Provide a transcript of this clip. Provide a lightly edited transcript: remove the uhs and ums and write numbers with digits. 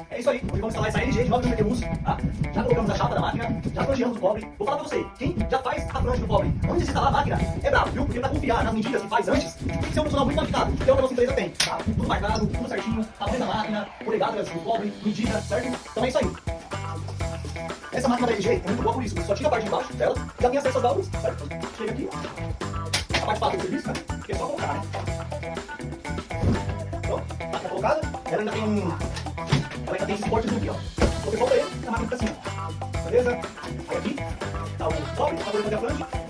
É isso aí, hoje vamos instalar essa LG de 9 km, tá? Já colocamos a chapa da máquina, já frangeamos o cobre. Vou falar pra você, quem já faz a franja do cobre antes de instalar a máquina é bravo, viu? Porque pra confiar nas medidas que faz antes, tem que ser um profissional muito qualificado, que é o que a nossa empresa tem, tá? Tudo marcado, tudo certinho, tamanho da máquina, polegadas do cobre, medida, certo? Então é isso aí. Essa máquina da LG é muito boa por isso, você só tira a parte de baixo dela, já tem acesso às válvulas, certo? Chega aqui, a parte fácil do serviço, né? Que é só colocar, né? Então, máquina colocada, ela ainda tem esse suportezinho aqui, ó. Coloquei só pra ele, a máquina fica assim, ó. Beleza? Aí aqui, tá o cobre, pra poder fazer a franja.